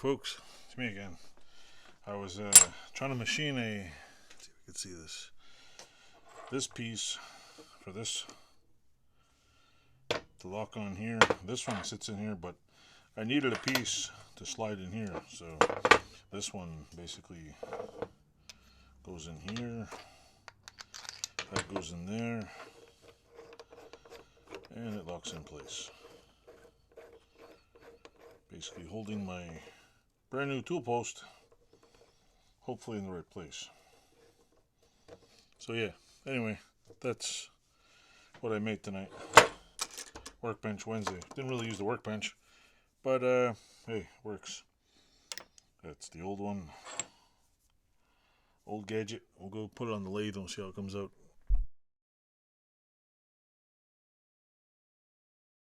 folks, it's me again. I was trying to machine let's see if you can see this piece for this to lock on here. This one sits in here, but I needed a piece to slide in here, so this one basically goes in here, that goes in there, and it locks in place, basically holding my brand new tool post hopefully in the right place. So yeah, anyway, that's what I made tonight. Workbench Wednesday. Didn't really use the workbench, but hey, works. That's the old one, old gadget. We'll go put it on the lathe and see how it comes out.